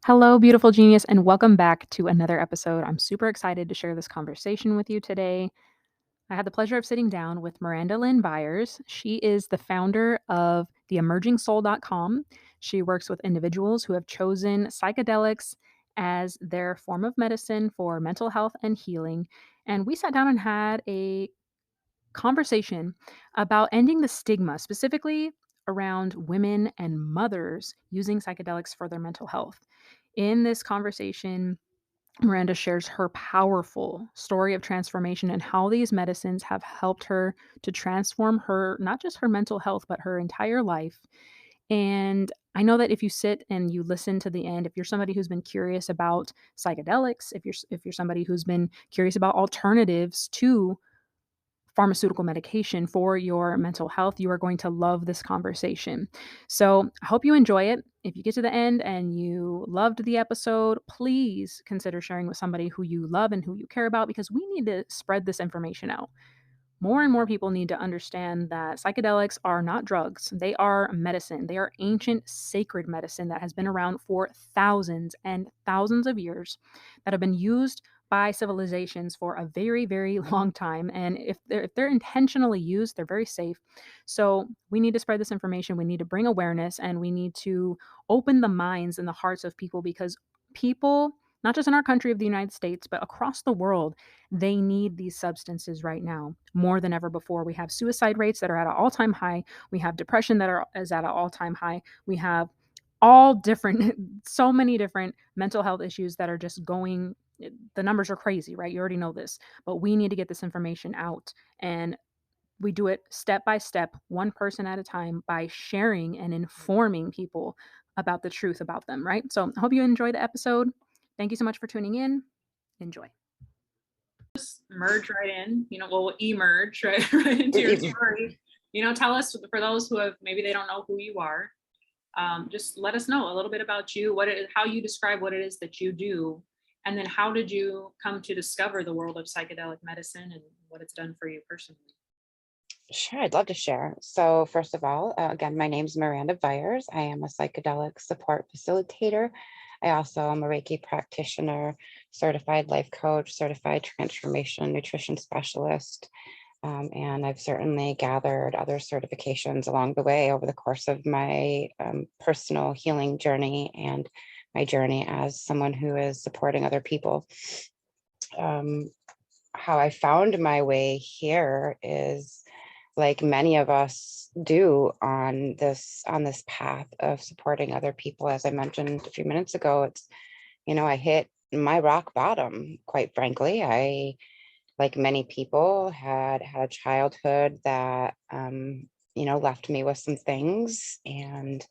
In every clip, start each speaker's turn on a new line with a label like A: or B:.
A: Hello, beautiful genius, and welcome back to another episode. I'm super excited to share this conversation with you today. I had the pleasure of sitting down with Miranda Lynn Vires. She is the founder of theemergingsoul.com. She works with individuals who have chosen psychedelics as their form of medicine for mental health and healing. And we sat down and had a conversation about ending the stigma, specifically around women and mothers using psychedelics for their mental health. In this conversation, Miranda shares her powerful story of transformation and how these medicines have helped her to transform her, not just her mental health, but her entire life. And I know that if you sit and you listen to the end, if you're somebody who's been curious about psychedelics, if you're somebody who's been curious about alternatives to pharmaceutical medication for your mental health, you are going to love this conversation. So I hope you enjoy it. If you get to the end and you loved the episode, please consider sharing with somebody who you love and who you care about because we need to spread this information out. More and more people need to understand that psychedelics are not drugs. They are medicine. They are ancient, sacred medicine that has been around for thousands and thousands of years, that have been used by civilizations for a very, very long time. And if they're intentionally used, they're very safe. So we need to spread this information. We need to bring awareness and we need to open the minds and the hearts of people because people, not just in our country of the United States, but across the world, they need these substances right now more than ever before. We have suicide rates that are at an all-time high. We have depression is at an all-time high. We have all different so many different mental health issues that are just going, the numbers are crazy, right? You already know this. But we need to get this information out, and we do it step by step, one person at a time, by sharing and informing people about the truth about them, right? So I hope you enjoy the episode. Thank you so much for tuning in. Enjoy. Merge right in, we'll emerge right into your story. Tell us, for those who have, maybe they don't know who you are, just let us know a little bit about you, how you describe what it is that you do, and then how did you come to discover the world of psychedelic medicine and what it's done for you personally?
B: Sure, I'd love to share. So, first of all, again, my name's Miranda Vires. I am a psychedelic support facilitator. I also am a Reiki practitioner, certified life coach, certified transformation nutrition specialist. And I've certainly gathered other certifications along the way over the course of my personal healing journey and my journey as someone who is supporting other people. Um, how I found my way here is like many of us do on this path of supporting other people. As I mentioned a few minutes ago, I hit my rock bottom, quite frankly. I, like many people, had a childhood that left me with some things, and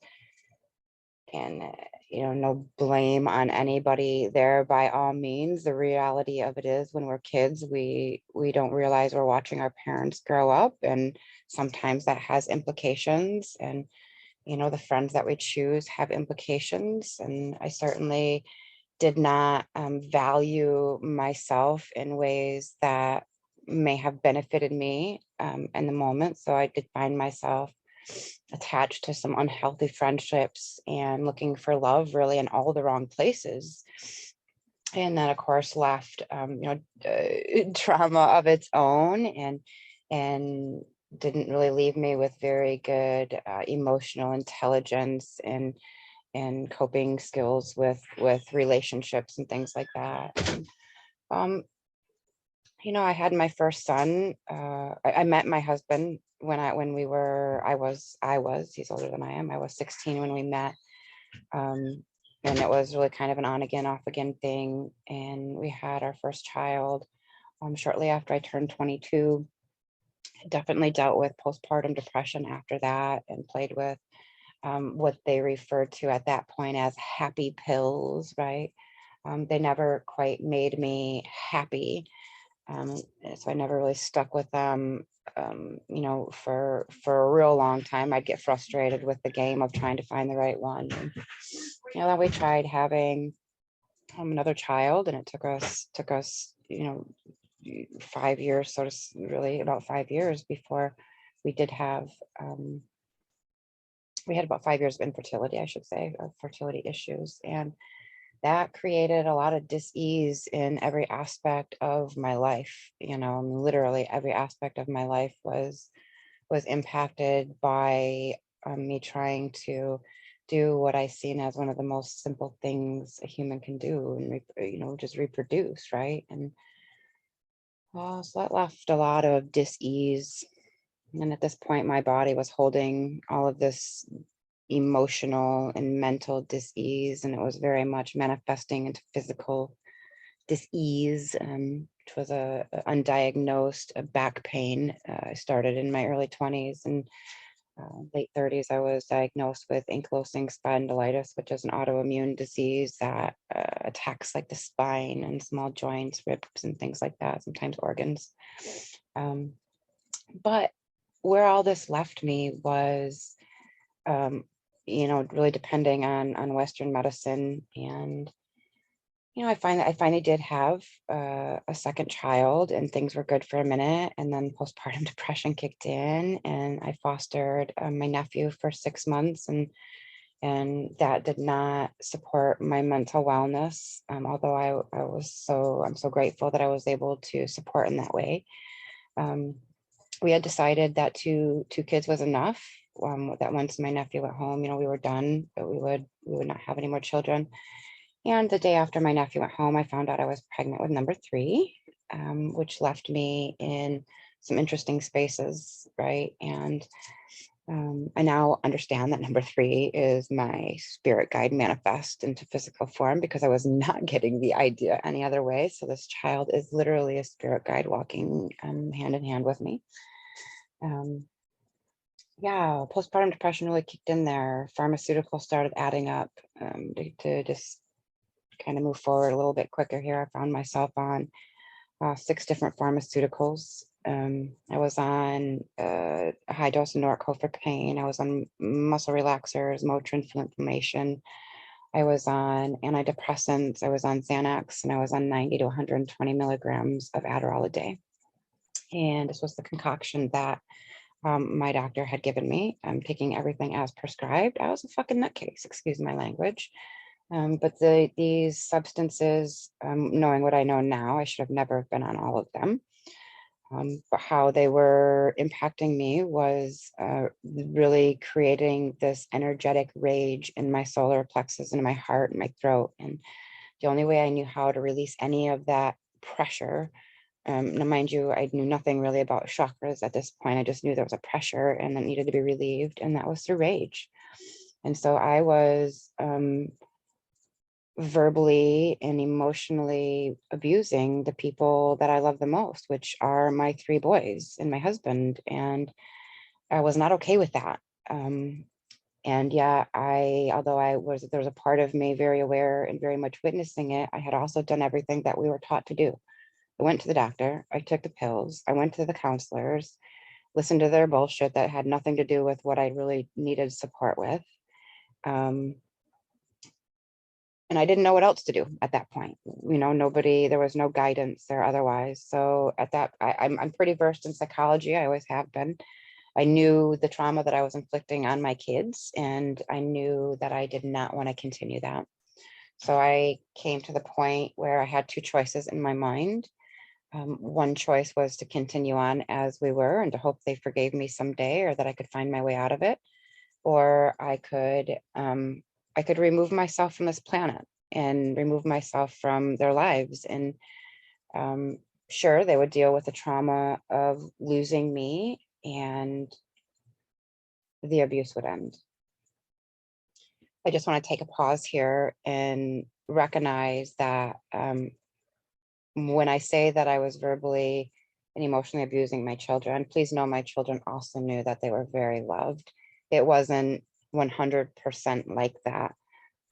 B: no blame on anybody there by all means. The reality of it is, when we're kids, we don't realize we're watching our parents grow up, and sometimes that has implications. And the friends that we choose have implications, and I certainly did not value myself in ways that may have benefited me in the moment. So I did find myself attached to some unhealthy friendships and looking for love really in all the wrong places. And that, of course, left trauma of its own, and didn't really leave me with very good emotional intelligence and coping skills with relationships and things like that. um, I had my first son. I met my husband he's older than I am. I was 16 when we met. And it was really kind of an on again, off again thing. And we had our first child shortly after I turned 22. I definitely dealt with postpartum depression after that, and played with what they referred to at that point as happy pills, right? They never quite made me happy. So I never really stuck with them, for a real long time. I'd get frustrated with the game of trying to find the right one. And, then we tried having another child, and it took us 5 years, really about 5 years before we did have. We had about 5 years of infertility, I should say, of fertility issues, and that created a lot of dis-ease in every aspect of my life. Literally every aspect of my life was impacted by me trying to do what I seen as one of the most simple things a human can do, and just reproduce, right? And so that left a lot of dis-ease. And at this point, my body was holding all of this emotional and mental dis-ease, and it was very much manifesting into physical dis-ease, which was a undiagnosed back pain. I started in my early 20s, and late 30s, I was diagnosed with ankylosing spondylitis, which is an autoimmune disease that attacks like the spine and small joints, ribs, and things like that, sometimes organs. Um, but where all this left me was, really depending on Western medicine. And I finally did have a second child, and things were good for a minute. And then postpartum depression kicked in, and I fostered my nephew for 6 months, and that did not support my mental wellness. Although I'm so grateful that I was able to support in that way. We had decided that two kids was enough. That once my nephew went home, we were done. But we would not have any more children. And the day after my nephew went home, I found out I was pregnant with number three, which left me in some interesting spaces, right? And I now understand that number three is my spirit guide manifest into physical form, because I was not getting the idea any other way. So this child is literally a spirit guide walking hand in hand with me. Yeah, postpartum depression really kicked in there. Pharmaceuticals started adding up to just kind of move forward a little bit quicker here. I found myself on 6 different pharmaceuticals. I was on a high dose of Norco for pain. I was on muscle relaxers, Motrin for inflammation. I was on antidepressants. I was on Xanax, and I was on 90 to 120 milligrams of Adderall a day. And this was the concoction that my doctor had given me. I'm taking everything as prescribed. I was a fucking nutcase, excuse my language. But these substances, knowing what I know now, I should have never been on all of them. But how they were impacting me was really creating this energetic rage in my solar plexus and in my heart and my throat. And the only way I knew how to release any of that pressure, now mind you, I knew nothing really about chakras at this point. I just knew there was a pressure and that needed to be relieved, and that was through rage. And so I was verbally and emotionally abusing the people that I love the most, which are my 3 boys and my husband. And I was not okay with that. And yeah, there was a part of me very aware and very much witnessing it. I had also done everything that we were taught to do. I went to the doctor, I took the pills, I went to the counselors, listened to their bullshit that had nothing to do with what I really needed support with. And I didn't know what else to do at that point. There was no guidance there otherwise. So at that, I'm pretty versed in psychology. I always have been. I knew the trauma that I was inflicting on my kids, and I knew that I did not want to continue that. So I came to the point where I had 2 choices in my mind. One choice was to continue on as we were and to hope they forgave me someday, or that I could find my way out of it. Or I could remove myself from this planet and remove myself from their lives. And sure, they would deal with the trauma of losing me, and the abuse would end. I just want to take a pause here and recognize that when I say that I was verbally and emotionally abusing my children, please know my children also knew that they were very loved. It wasn't 100% like that.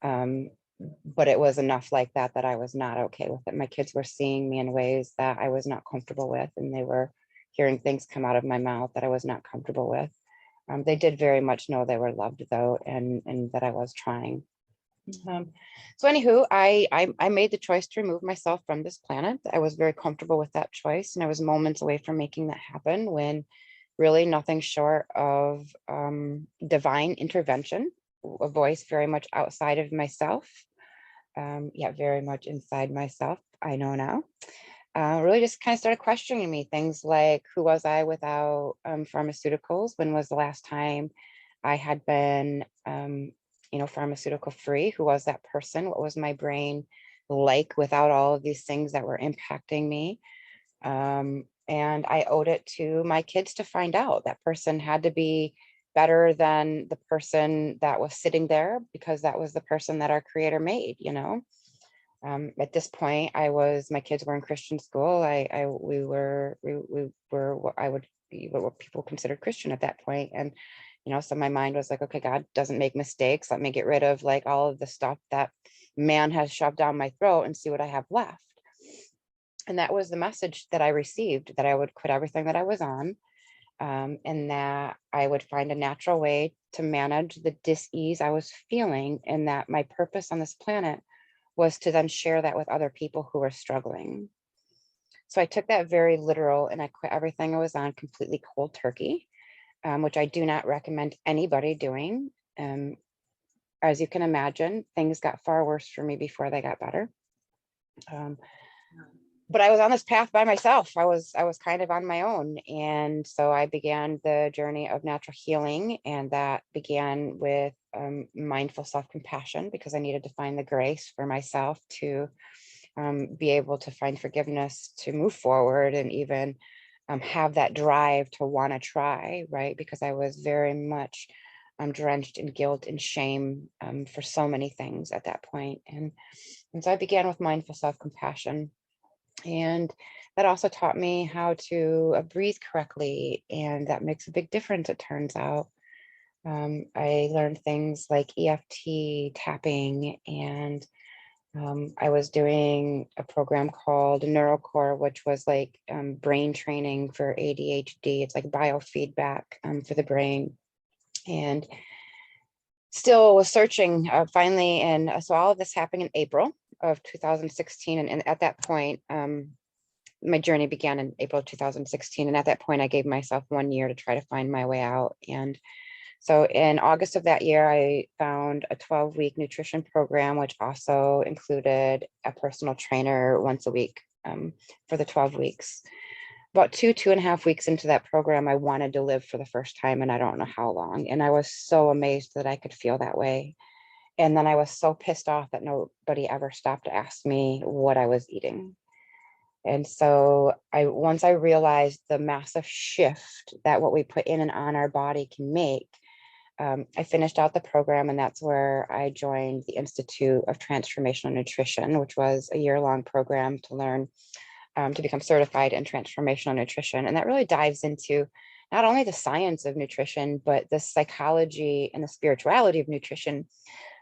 B: But it was enough like that I was not okay with it. My kids were seeing me in ways that I was not comfortable with, and they were hearing things come out of my mouth that I was not comfortable with. They did very much know they were loved, though, and that I was trying. So anywho, I made the choice to remove myself from this planet. I was very comfortable with that choice, and I was moments away from making that happen, when really nothing short of divine intervention, a voice very much outside of myself, yet very much inside myself. I know now. Really just kind of started questioning me things like, who was I without pharmaceuticals? When was the last time I had been, pharmaceutical free? Who was that person? What was my brain like without all of these things that were impacting me? And I owed it to my kids to find out. That person had to be better than the person that was sitting there, because that was the person that our creator made, at this point, my kids were in Christian school. We were what I would be what people considered Christian at that point. And, so my mind was like, okay, God doesn't make mistakes. Let me get rid of like all of the stuff that man has shoved down my throat and see what I have left. And that was the message that I received, that I would quit everything that I was on, and that I would find a natural way to manage the dis-ease I was feeling, and that my purpose on this planet was to then share that with other people who were struggling. So I took that very literal, and I quit everything I was on completely cold turkey, which I do not recommend anybody doing. As you can imagine, things got far worse for me before they got better. But I was on this path by myself. I was kind of on my own. And so I began the journey of natural healing. And that began with mindful self-compassion, because I needed to find the grace for myself to be able to find forgiveness, to move forward, and even have that drive to want to try, right? Because I was very much drenched in guilt and shame for so many things at that point. And so I began with mindful self-compassion. And that also taught me how to breathe correctly. And that makes a big difference, it turns out. I learned things like EFT tapping, and I was doing a program called NeuroCore, which was like brain training for ADHD. It's like biofeedback for the brain. And still was searching finally. And so all of this happened in April of 2016. And at that point, my journey began in April of 2016. And at that point, I gave myself 1 year to try to find my way out. And so in August of that year, I found a 12-week nutrition program, which also included a personal trainer once a week for the 12 weeks. About 2.5 weeks into that program, I wanted to live for the first time, and I don't know how long. And I was so amazed that I could feel that way. And then I was so pissed off that nobody ever stopped to ask me what I was eating. And so once I realized the massive shift that what we put in and on our body can make, I finished out the program, and that's where I joined the Institute of Transformational Nutrition, which was a year-long program to learn to become certified in transformational nutrition. And that really dives into not only the science of nutrition, but the psychology and the spirituality of nutrition.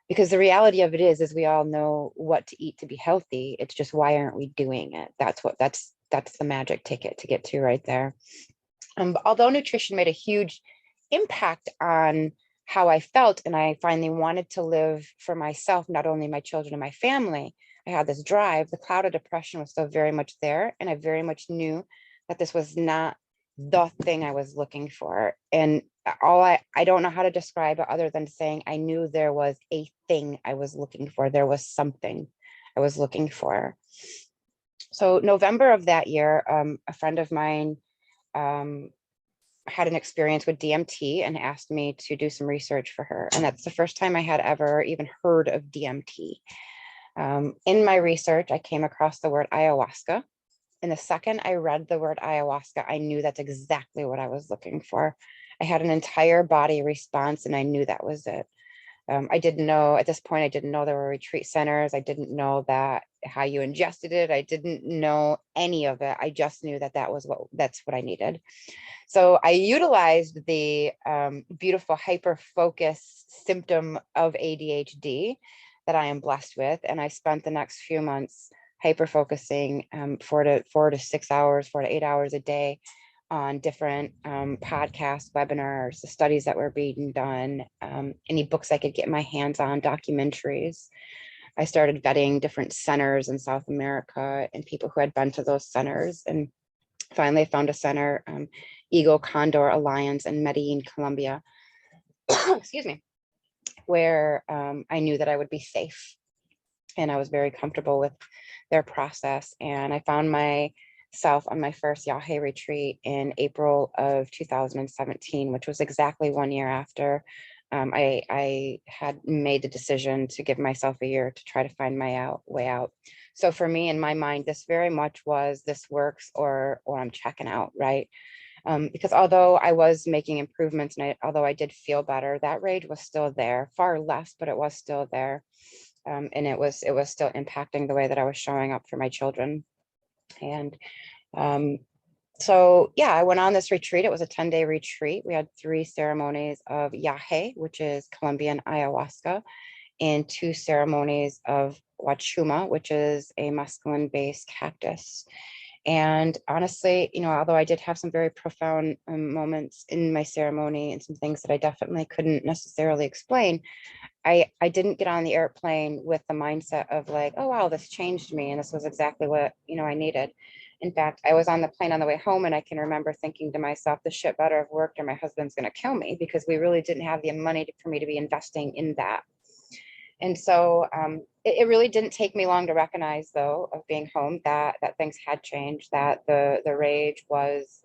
B: Because the reality of it is we all know what to eat to be healthy. It's just, why aren't we doing it? That's the magic ticket to get to right there. Although nutrition made a huge impact on how I felt, and I finally wanted to live for myself, not only my children and my family, I had this drive. The cloud of depression was still very much there. And I very much knew that this was not the thing I was looking for. And I don't know how to describe it other than saying I knew there was a thing I was looking for. There was something I was looking for. So November of that year, a friend of mine had an experience with DMT and asked me to do some research for her. And that's the first time I had ever even heard of DMT. In my research, I came across the word ayahuasca. And the second I read the word ayahuasca, I knew that's exactly what I was looking for. I had an entire body response, and I knew that was it. I didn't know at this point, I didn't know there were retreat centers. I didn't know that how you ingested it. I didn't know any of it. I just knew that that's what I needed. So I utilized the beautiful hyper focus symptom of ADHD that I am blessed with. And I spent the next few months hyper focusing 4 to 6 hours, 4 to 8 hours a day on different podcasts, webinars, the studies that were being done, any books I could get my hands on, documentaries. I started vetting different centers in South America and people who had been to those centers. And finally, I found a center, Eagle Condor Alliance in Medellin, Colombia, excuse me, where I knew that I would be safe. and I was very comfortable with their process. And I found myself on my first Yahe retreat in April of 2017, which was exactly 1 year after I had made the decision to give myself a year to try to find my way out. So for me, in my mind, this very much was, this works or I'm checking out, right? Because although I was making improvements and although I did feel better, that rage was still there, far less, but it was still there. And it was still impacting the way that I was showing up for my children. And um, so yeah, I went on this retreat. It was a 10-day retreat. We had 3 ceremonies of Yahe, which is Colombian ayahuasca, and 2 ceremonies of Wachuma, which is a mescaline-based cactus. And honestly, although I did have some very profound moments in my ceremony and some things that I definitely couldn't necessarily explain, I didn't get on the airplane with the mindset of like, oh wow, this changed me and this was exactly what I needed. In fact, I was on the plane on the way home, and I can remember thinking to myself, this shit better have worked or my husband's going to kill me, because we really didn't have the money for me to be investing in that. And so it really didn't take me long to recognize, though, of being home, that things had changed, that the rage was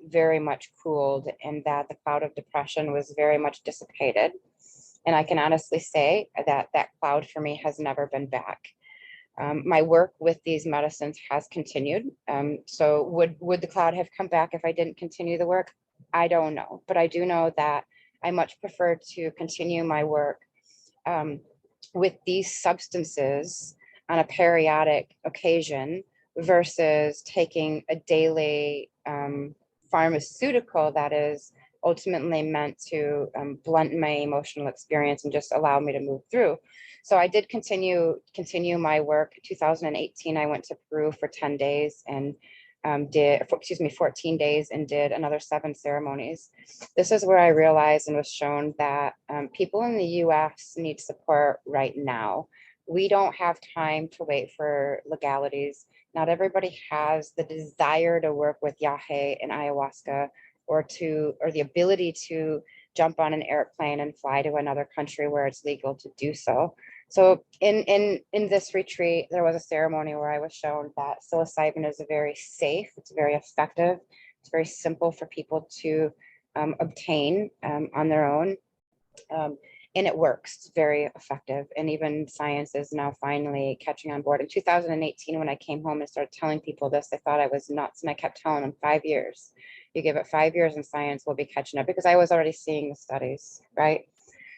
B: very much cooled, and that the cloud of depression was very much dissipated. And I can honestly say that that cloud for me has never been back. My work with these medicines has continued. So would the cloud have come back if I didn't continue the work? I don't know, but I do know that I much prefer to continue my work um, with these substances on a periodic occasion versus taking a daily pharmaceutical that is ultimately meant to blunt my emotional experience and just allow me to move through. So I did continue my work. 2018, I went to Peru for 10 days and did, excuse me, 14 days, and did another 7 ceremonies. This is where I realized and was shown that people in the US need support right now. We don't have time to wait for legalities. Not everybody has the desire to work with Yahe and ayahuasca, or the ability to jump on an airplane and fly to another country where it's legal to do so. So in this retreat, there was a ceremony where I was shown that psilocybin is a very safe, it's very effective, it's very simple for people to obtain on their own. Um, and it works. It's very effective. And even science is now finally catching on board. In 2018, when I came home and started telling people this, they thought I was nuts. And I kept telling them, 5 years. You give it 5 years and science will be catching up, because I was already seeing the studies, right?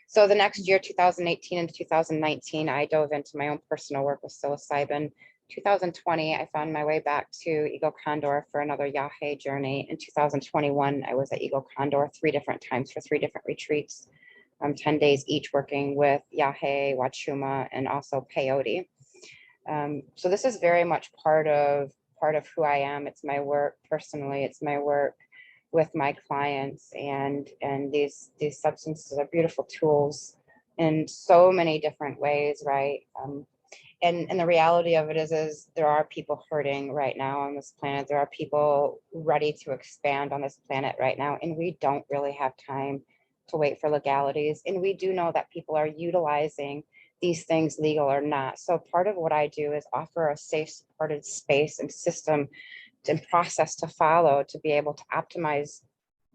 B: So the next year, 2018 and 2019, I dove into my own personal work with psilocybin. 2020, I found my way back to Eagle Condor for another Yahe journey. In 2021, I was at Eagle Condor 3 different times for 3 different retreats, 10 days each, working with Yahe, Wachuma, and also peyote. So this is very much part of who I am. It's my work personally. It's my work with my clients, and these substances are beautiful tools in so many different ways, right? And the reality of it is there are people hurting right now on this planet. There are people ready to expand on this planet right now, and we don't really have time to wait for legalities. And we do know that people are utilizing these things, legal or not. So part of what I do is offer a safe, supported space and system and process to follow to be able to optimize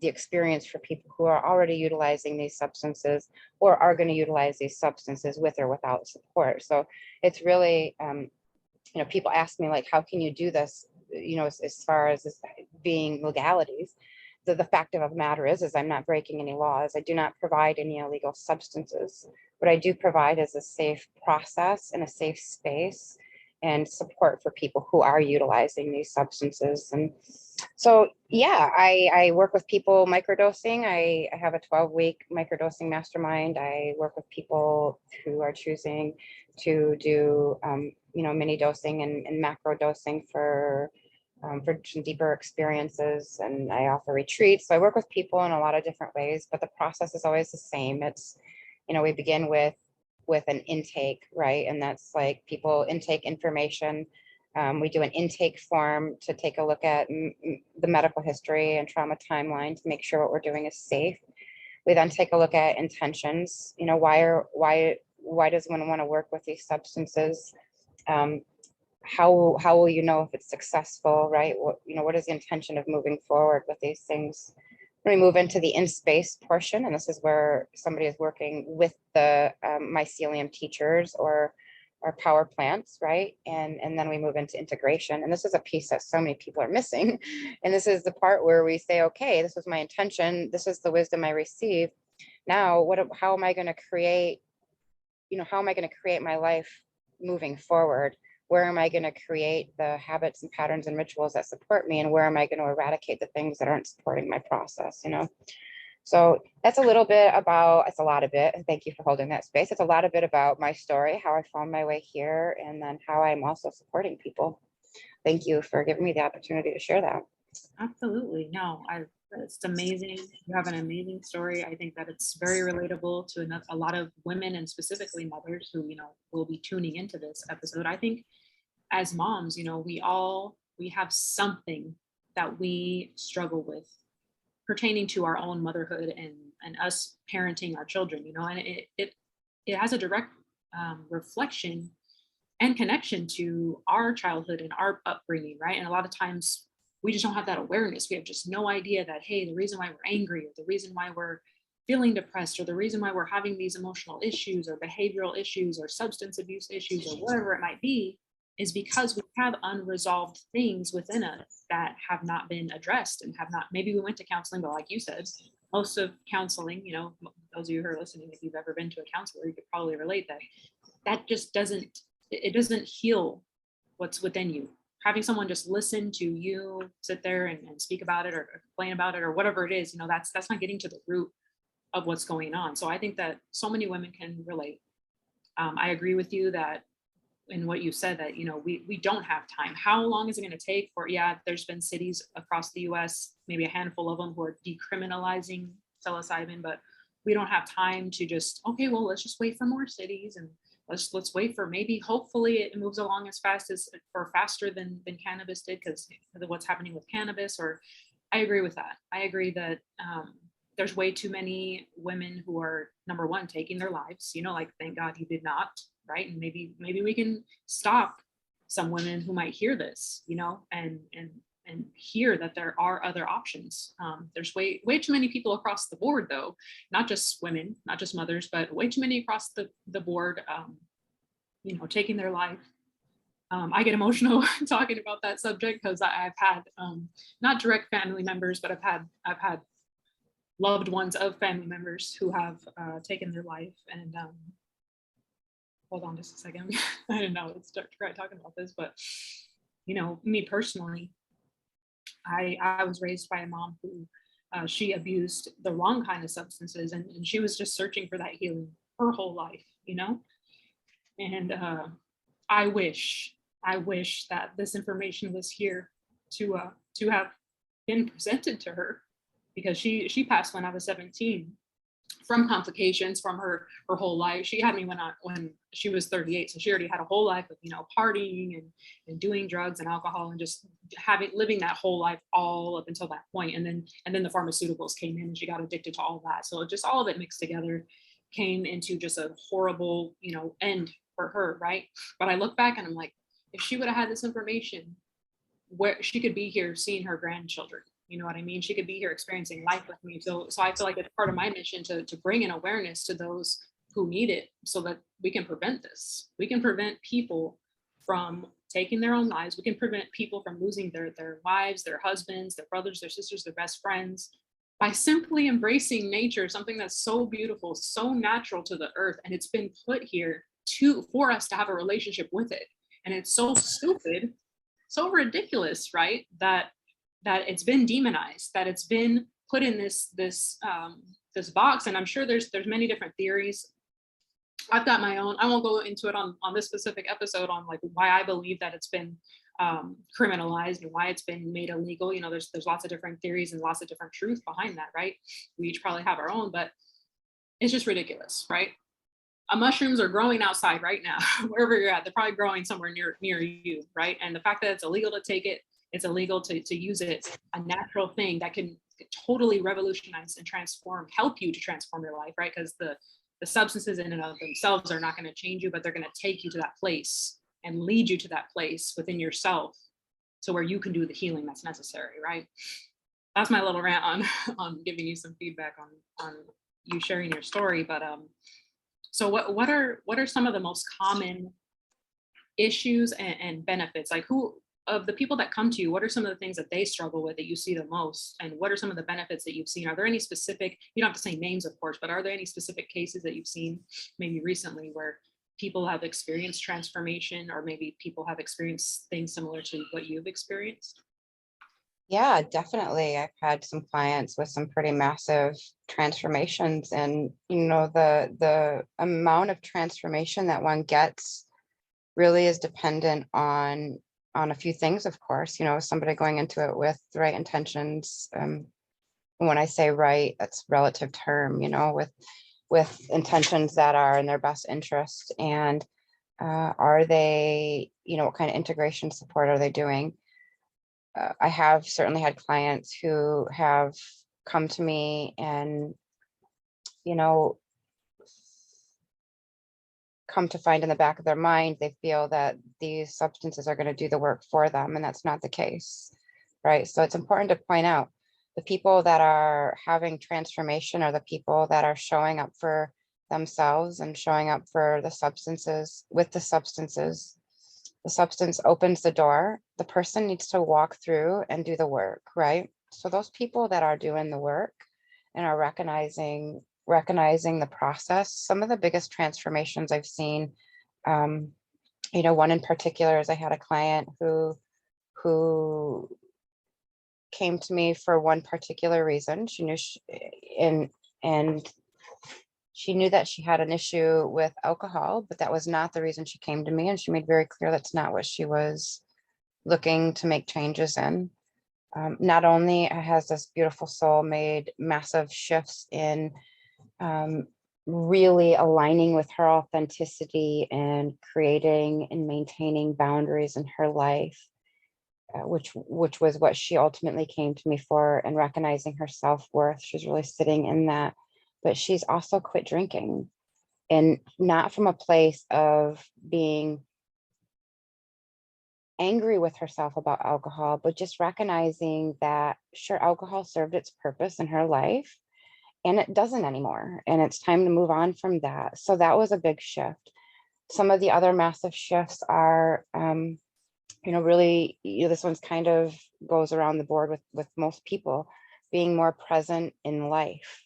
B: the experience for people who are already utilizing these substances, or are going to utilize these substances with or without support. So it's really, people ask me like, how can you do this? As far as this being legalities, the fact of the matter is I'm not breaking any laws. I do not provide any illegal substances. What I do provide is a safe process and a safe space and support for people who are utilizing these substances. And so, yeah, I work with people microdosing. I have a 12-week microdosing mastermind. I work with people who are choosing to do, mini dosing and macro dosing for some deeper experiences. And I offer retreats. So I work with people in a lot of different ways, but the process is always the same. It's, we begin with an intake, right? And that's like people intake information. We do an intake form to take a look at the medical history and trauma timeline to make sure what we're doing is safe. We then take a look at intentions. Why why does one want to work with these substances? Um, how will you know if it's successful, right? What is the intention of moving forward with these things? When we move into the in-space portion, and this is where somebody is working with the mycelium teachers or power plants, right? And then we move into integration. And this is a piece that so many people are missing. And this is the part where we say, okay, this was my intention. This is the wisdom I received. Now, how am I going to create, how am I going to create my life moving forward? Where am I going to create the habits and patterns and rituals that support me? And where am I going to eradicate the things that aren't supporting my process, So that's a little bit about, it's a lot of it. Thank you for holding that space. It's a lot of it about my story, how I found my way here, and then how I'm also supporting people. Thank you for giving me the opportunity to share that.
A: Absolutely. No, it's amazing. You have an amazing story. I think that it's very relatable to a lot of women and specifically mothers who, will be tuning into this episode. I think as moms, we have something that we struggle with pertaining to our own motherhood and us parenting our children, and it has a direct reflection and connection to our childhood and our upbringing, right? And a lot of times we just don't have that awareness. We have just no idea that, hey, the reason why we're angry or the reason why we're feeling depressed or the reason why we're having these emotional issues or behavioral issues or substance abuse issues or whatever it might be is because we have unresolved things within us that have not been addressed and have not, maybe we went to counseling, but like you said, most of counseling, those of you who are listening, if you've ever been to a counselor, you could probably relate that just doesn't, it doesn't heal what's within you. Having someone just listen to you sit there and speak about it or complain about it or whatever it is, that's not getting to the root of what's going on. So I think that so many women can relate. I agree with you that in what you said that, we don't have time. How long is it going to take for, there's been cities across the US, maybe a handful of them who are decriminalizing psilocybin, but we don't have time to just, okay, well, let's just wait for more cities and let's wait for maybe hopefully it moves along as fast as or faster than cannabis did because of what's happening with cannabis. Or I agree with that. I agree that there's way too many women who are, number one, taking their lives, like thank God you did not, right? And maybe we can stop some women who might hear this, and hear that there are other options. There's way too many people across the board, though, not just women, not just mothers, but way too many across the board, taking their life. I get emotional talking about that subject because I've had not direct family members, but I've had loved ones of family members who have taken their life. And hold on just a second. I didn't know it's start talking about this, but me personally, I was raised by a mom who she abused the wrong kind of substances, and she was just searching for that healing her whole life, And I wish that this information was here to have been presented to her because she passed when I was 17 from complications from her whole life. She had me when she was 38, so she already had a whole life of partying and doing drugs and alcohol and just living that whole life all up until that point. And then the pharmaceuticals came in and she got addicted to all of that. So just all of it mixed together came into just a horrible end for her, right? But I look back and I'm like, if she would have had this information, where she could be here seeing her grandchildren. You know what I mean? She could be here experiencing life with me. So I feel like it's part of my mission to bring an awareness to those who need it so that we can prevent this. We can prevent people from taking their own lives. We can prevent people from losing their wives, their husbands, their brothers, their sisters, their best friends by simply embracing nature, something that's so beautiful, so natural to the earth. And it's been put here for us to have a relationship with it. And it's so stupid, so ridiculous, right? That it's been demonized, that it's been put in this box. And I'm sure there's many different theories. I've got my own. I won't go into it on this specific episode on like why I believe that it's been criminalized and why it's been made illegal. There's lots of different theories and lots of different truth behind that, right? We each probably have our own, but it's just ridiculous, right? Mushrooms are growing outside right now, wherever you're at. They're probably growing somewhere near you, right? And the fact that it's illegal to take it, it's illegal to use it, a natural thing that can totally revolutionize and help you to transform your life, right? Because The substances in and of themselves are not going to change you, but they're going to take you to that place and lead you to that place within yourself to where you can do the healing that's necessary, right? That's my little rant on on giving you some feedback on you sharing your story. But so what are some of the most common issues and benefits? Like, who of the people that come to you, what are some of the things that they struggle with that you see the most, and what are some of the benefits that you've seen? Are there any specific, you don't have to say names of course, but are there any specific cases that you've seen maybe recently where people have experienced transformation, or maybe people have experienced things similar to what you've experienced?
B: Yeah, definitely. I've had some clients with some pretty massive transformations, and the amount of transformation that one gets really is dependent on a few things, of course. Somebody going into it with the right intentions. When I say right, that's a relative term, with intentions that are in their best interest. And are they, what kind of integration support are they doing? I have certainly had clients who have come to me and, you know, come to find in the back of their mind, they feel that these substances are going to do the work for them, and that's not the case, right? So it's important to point out the people that are having transformation are the people that are showing up for themselves and showing up for the substances with the substances. The substance opens the door. The person needs to walk through and do the work, right? So those people that are doing the work and are recognizing the process, some of the biggest transformations I've seen, one in particular is I had a client who came to me for one particular reason. She knew and she knew that she had an issue with alcohol, but that was not the reason she came to me. And she made very clear that's not what she was looking to make changes in. Not only has this beautiful soul made massive shifts in really aligning with her authenticity and creating and maintaining boundaries in her life, which was what she ultimately came to me for, and recognizing her self-worth. She's really sitting in that. But she's also quit drinking, and not from a place of being angry with herself about alcohol, but just recognizing that sure, alcohol served its purpose in her life and it doesn't anymore. And it's time to move on from that. So that was a big shift. Some of the other massive shifts are, really, this one's kind of goes around the board with most people, being more present in life.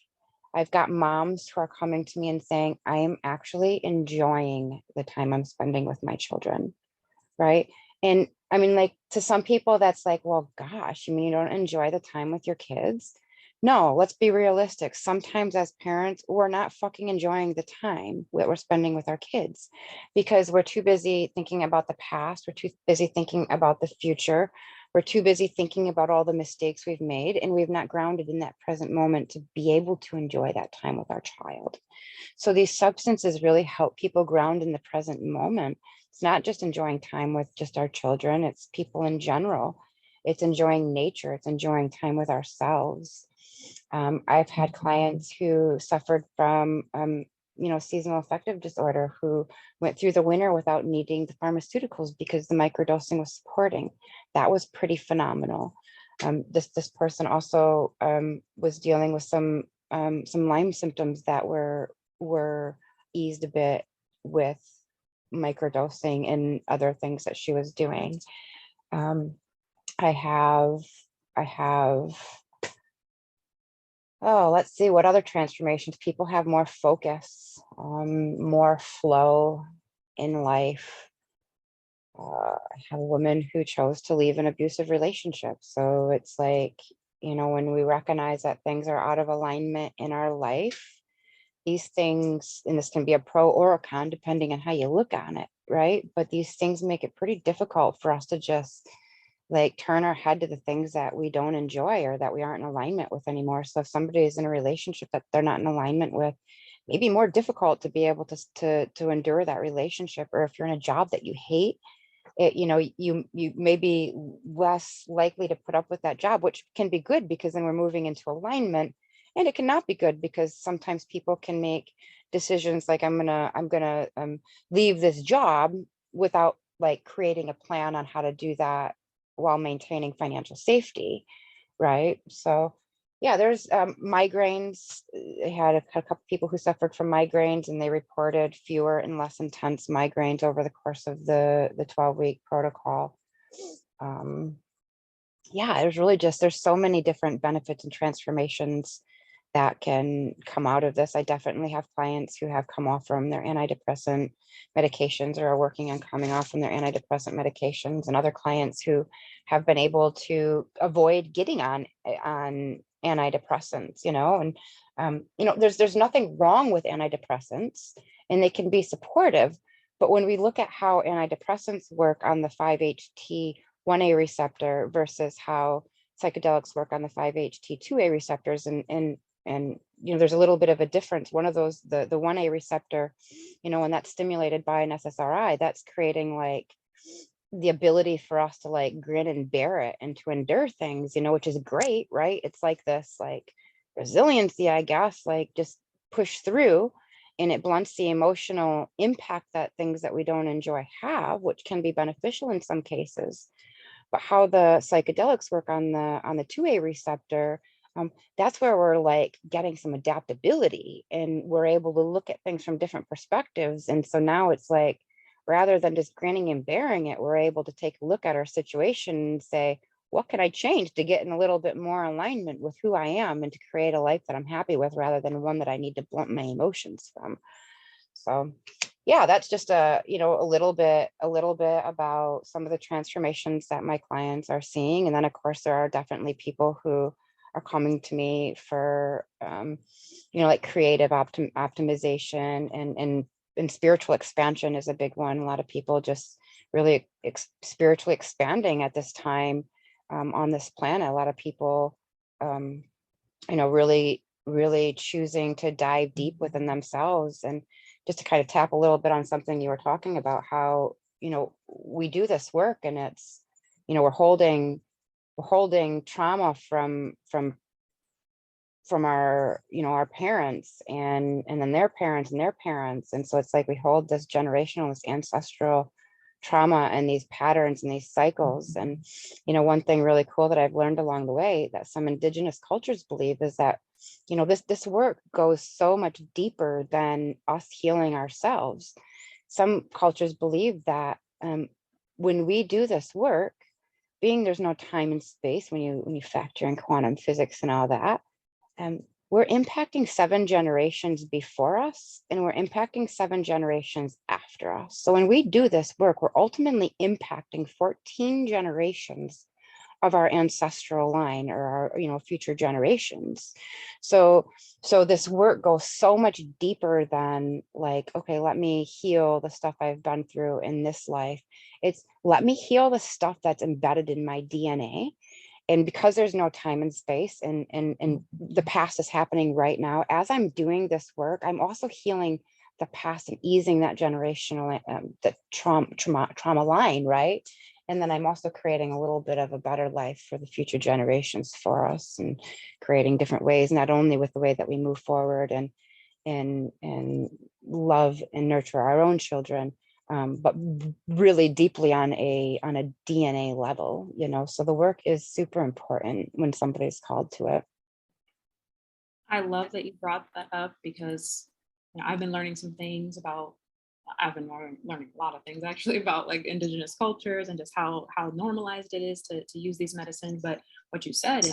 B: I've got moms who are coming to me and saying, I am actually enjoying the time I'm spending with my children, right? And I mean, like, to some people, that's like, well, gosh, you mean you don't enjoy the time with your kids? No, let's be realistic. Sometimes as parents, we're not fucking enjoying the time that we're spending with our kids because we're too busy thinking about the past. We're too busy thinking about the future. We're too busy thinking about all the mistakes we've made, and we've not grounded in that present moment to be able to enjoy that time with our child. So these substances really help people ground in the present moment. It's not just enjoying time with just our children, it's people in general. It's enjoying nature, it's enjoying time with ourselves. I've had clients who suffered from, seasonal affective disorder, who went through the winter without needing the pharmaceuticals because the microdosing was supporting. That was pretty phenomenal. This person also was dealing with some Lyme symptoms that were eased a bit with microdosing and other things that she was doing. I have Oh, let's see what other transformations. People have more focus, more flow in life. I have a woman who chose to leave an abusive relationship. So it's like, when we recognize that things are out of alignment in our life, these things, and this can be a pro or a con, depending on how you look on it, right? But these things make it pretty difficult for us to just like turn our head to the things that we don't enjoy or that we aren't in alignment with anymore. So if somebody is in a relationship that they're not in alignment with, maybe more difficult to be able to endure that relationship. Or if you're in a job that you hate, you may be less likely to put up with that job, which can be good because then we're moving into alignment and it cannot be good, because sometimes people can make decisions like, I'm gonna leave this job without like creating a plan on how to do that while maintaining financial safety, right? So yeah, there's migraines. I had a couple people who suffered from migraines, and they reported fewer and less intense migraines over the course of the 12-week protocol. Um, yeah, it was really just, there's so many different benefits and transformations that can come out of this. I definitely have clients who have come off from their antidepressant medications, or are working on coming off from their antidepressant medications, and other clients who have been able to avoid getting on antidepressants, and there's nothing wrong with antidepressants, and they can be supportive. But when we look at how antidepressants work on the 5-HT1A receptor versus how psychedelics work on the 5-HT2A receptors, and there's a little bit of a difference. One of those, the 1A receptor, when that's stimulated by an SSRI, that's creating like the ability for us to like grin and bear it and to endure things, which is great, right? It's like this like resiliency, I guess, like just push through, and it blunts the emotional impact that things that we don't enjoy have, which can be beneficial in some cases. But how the psychedelics work on the 2A receptor, that's where we're like getting some adaptability, and we're able to look at things from different perspectives. And so now it's like, rather than just grinning and bearing it, we're able to take a look at our situation and say, what can I change to get in a little bit more alignment with who I am, and to create a life that I'm happy with, rather than one that I need to blunt my emotions from. So yeah, that's just a little bit about some of the transformations that my clients are seeing. And then of course there are definitely people who are coming to me for like creative optimization, and spiritual expansion is a big one. A lot of people just really spiritually expanding at this time on this planet. A lot of people um, really choosing to dive deep within themselves. And just to kind of tap a little bit on something you were talking about, how we do this work, and it's we're holding trauma from our parents, and then their parents and their parents. And so it's like we hold this generational, this ancestral trauma, and these patterns and these cycles. And one thing really cool that I've learned along the way, that some indigenous cultures believe, is that this work goes so much deeper than us healing ourselves. Some cultures believe that when we do this work, being there's no time and space, when you factor in quantum physics and all that, um, we're impacting 7 generations before us, and we're impacting 7 generations after us. So when we do this work, we're ultimately impacting 14 generations of our ancestral line, or our future generations. So this work goes so much deeper than like, okay, let me heal the stuff I've been through in this life. It's, let me heal the stuff that's embedded in my DNA. And because there's no time and space, and the past is happening right now, as I'm doing this work, I'm also healing the past and easing that generational the trauma line, right? And then I'm also creating a little bit of a better life for the future generations for us, and creating different ways, not only with the way that we move forward and love and nurture our own children, but really deeply on a DNA level. So the work is super important when somebody's called to it.
A: I love that you brought that up because I've been learning some things about. I've been learning a lot of things actually about like indigenous cultures and just how normalized it is to use these medicines. But what you said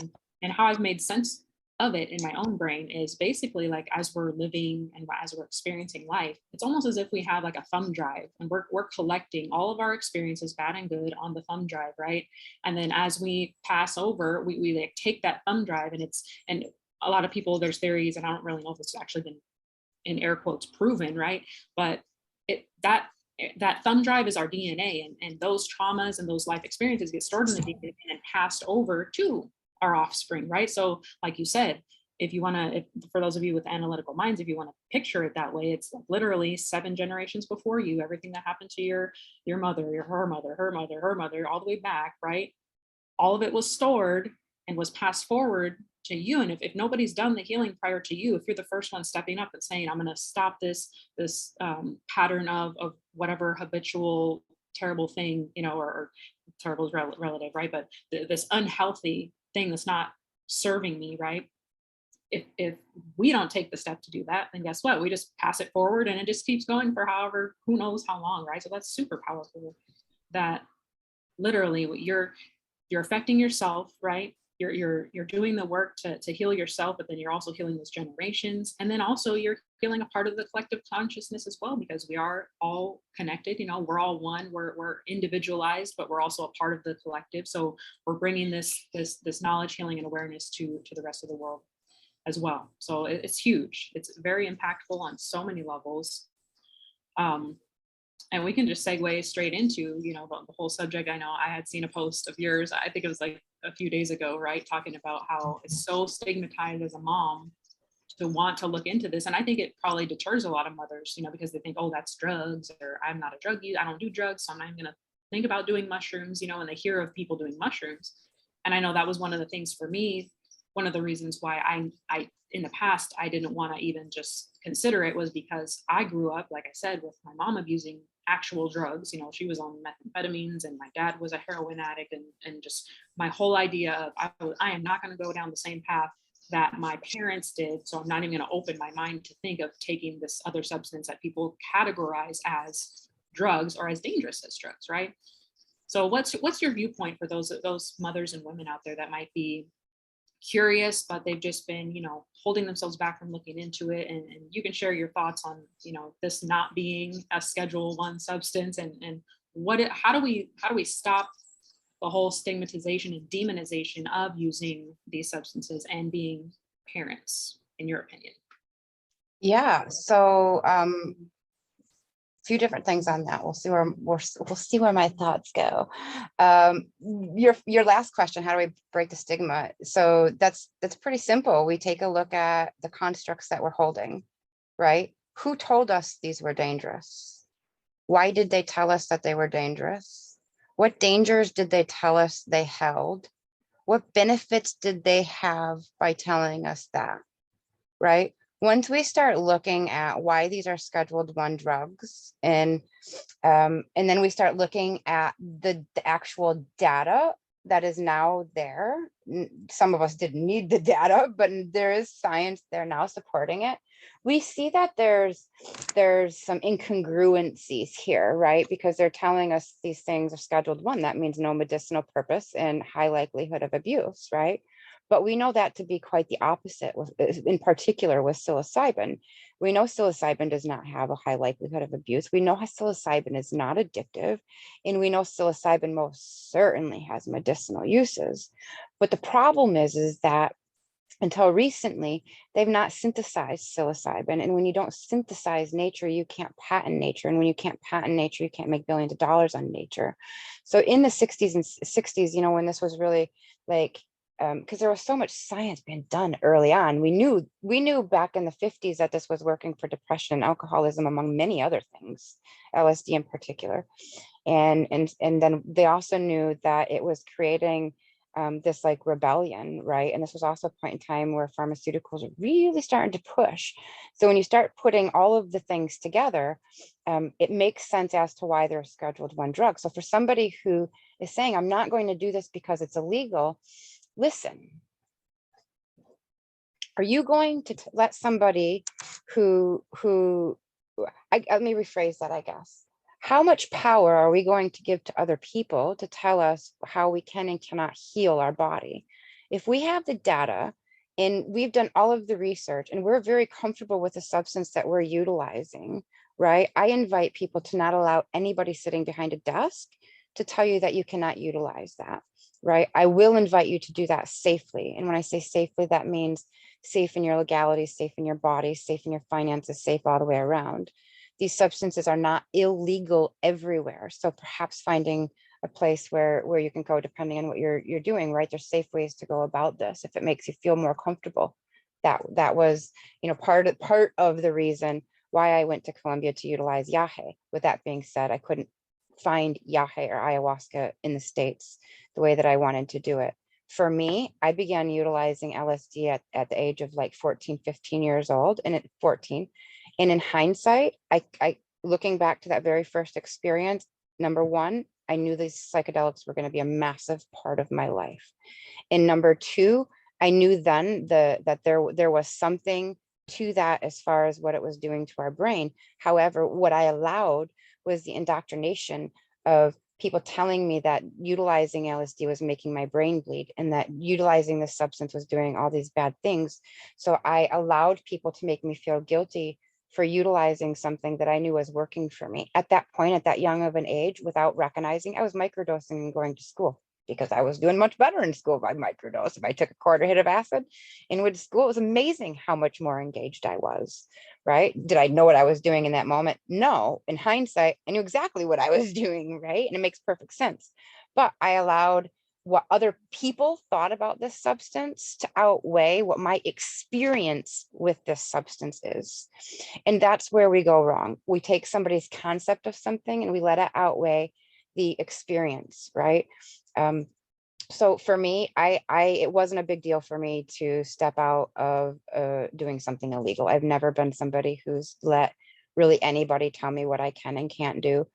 A: and how I've made sense of it in my own brain is basically like as we're living and as we're experiencing life, it's almost as if we have like a thumb drive and we're collecting all of our experiences, bad and good, on the thumb drive, right? And then as we pass over, we like take that thumb drive and a lot of people, there's theories, and I don't really know if it's actually been in air quotes proven, right? But it that thumb drive is our DNA, and those traumas and those life experiences get stored in the DNA and passed over to our offspring, right? So, like you said, if you want to, for those of you with analytical minds, if you want to picture it that way, it's like literally 7 generations before you, everything that happened to your mother, her mother, her mother, her mother, all the way back, right? All of it was stored and was passed forward
C: to you. And if nobody's done the healing prior to you, if you're the first one stepping up and saying, I'm going to stop this pattern of whatever habitual terrible thing, or terrible is relative, right? But this unhealthy thing that's not serving me, right? If we don't take the step to do that, then guess what? We just pass it forward and it just keeps going for however, who knows how long, right? So that's super powerful. That literally what you're affecting yourself, right? You're doing the work to heal yourself, but then you're also healing those generations, and then also you're healing a part of the collective consciousness as well, because we are all connected. We're all one. We're individualized, but we're also a part of the collective. So we're bringing this knowledge, healing, and awareness to the rest of the world as well. So it's huge. It's very impactful on so many levels. And we can just segue straight into the whole subject. I know I had seen a post of yours, I think it was like a few days ago, right, talking about how it's so stigmatized as a mom to want to look into this. And I think it probably deters a lot of mothers, because they think, oh, that's drugs, or I'm not a drug user, I don't do drugs, so I'm not even going to think about doing mushrooms, and they hear of people doing mushrooms. And I know that was one of the things for me, one of the reasons why I in the past I didn't want to even just consider it, was because I grew up, like I said, with my mom abusing actual drugs. She was on methamphetamines, and my dad was a heroin addict, and just my whole idea of I am not going to go down the same path that my parents did, so I'm not even going to open my mind to think of taking this other substance that people categorize as drugs or as dangerous as drugs, right? So what's your viewpoint for those mothers and women out there that might be curious, but they've just been, holding themselves back from looking into it? And you can share your thoughts on, this not being a Schedule 1 substance, and how do we stop the whole stigmatization and demonization of using these substances and being parents, in your opinion?
B: Yeah. So few different things on that. We'll see where my thoughts go. Your last question, how do we break the stigma? So that's pretty simple. We take a look at the constructs that we're holding, right? Who told us these were dangerous? Why did they tell us that they were dangerous? What dangers did they tell us they held? What benefits did they have by telling us that, right? Once we start looking at why these are Scheduled 1 drugs, and then we start looking at the actual data that is now there. Some of us didn't need the data, but there is science there now supporting it. We see that there's some incongruencies here, right? Because they're telling us these things are Scheduled 1. That means no medicinal purpose and high likelihood of abuse, right? But we know that to be quite the opposite, in particular with psilocybin. We know psilocybin does not have a high likelihood of abuse. We know psilocybin is not addictive, and we know psilocybin most certainly has medicinal uses. But the problem is that until recently, they've not synthesized psilocybin. And when you don't synthesize nature, you can't patent nature. And when you can't patent nature, you can't make billions of dollars on nature. So in the 60s, when this was really like, because there was so much science being done early on. We knew back in the 50s that this was working for depression and alcoholism, among many other things, LSD in particular. And then they also knew that it was creating this like rebellion, right? And this was also a point in time where pharmaceuticals are really starting to push. So when you start putting all of the things together, it makes sense as to why they're Scheduled 1 drugs. So for somebody who is saying, I'm not going to do this because it's illegal, listen, are you going to let somebody let me rephrase that, I guess. How much power are we going to give to other people to tell us how we can and cannot heal our body? If we have the data and we've done all of the research and we're very comfortable with the substance that we're utilizing, right? I invite people to not allow anybody sitting behind a desk to tell you that you cannot utilize that, right? I will invite you to do that safely. And when I say safely, that means safe in your legality, safe in your body, safe in your finances, safe all the way around. These substances are not illegal everywhere. So perhaps finding a place where you can go, depending on what you're doing, right? There's safe ways to go about this if it makes you feel more comfortable. That was, part of the reason why I went to Colombia to utilize yahe. With that being said, I couldn't find yahe or ayahuasca in the States the way that I wanted to do it. For me, I began utilizing LSD at the age of like 14, 15 years old, and at 14. And in hindsight, I looking back to that very first experience, number one, I knew these psychedelics were going to be a massive part of my life. And number two, I knew then that there was something to that as far as what it was doing to our brain. However, what I allowed was the indoctrination of people telling me that utilizing LSD was making my brain bleed and that utilizing this substance was doing all these bad things. So I allowed people to make me feel guilty for utilizing something that I knew was working for me. At that point, at that young of an age, without recognizing, I was microdosing and going to school because I was doing much better in school by microdose. If I took a quarter hit of acid and went to school, it was amazing how much more engaged I was, right? Did I know what I was doing in that moment? No. In hindsight, I knew exactly what I was doing, right? And it makes perfect sense. But I allowed what other people thought about this substance to outweigh what my experience with this substance is. And that's where we go wrong. We take somebody's concept of something and we let it outweigh the experience, right? So for me, it wasn't a big deal for me to step out of doing something illegal. I've never been somebody who's let really anybody tell me what I can and can't do.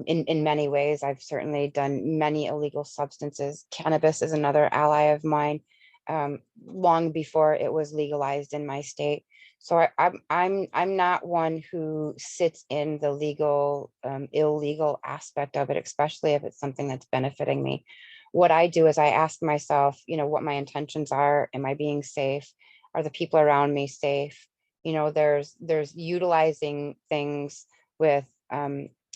B: In many ways, I've certainly done many illegal substances. Cannabis is another ally of mine, long before it was legalized in my state. So I'm not one who sits in the legal, illegal aspect of it, especially if it's something that's benefiting me. What I do is I ask myself, what my intentions are. Am I being safe? Are the people around me safe? There's utilizing things with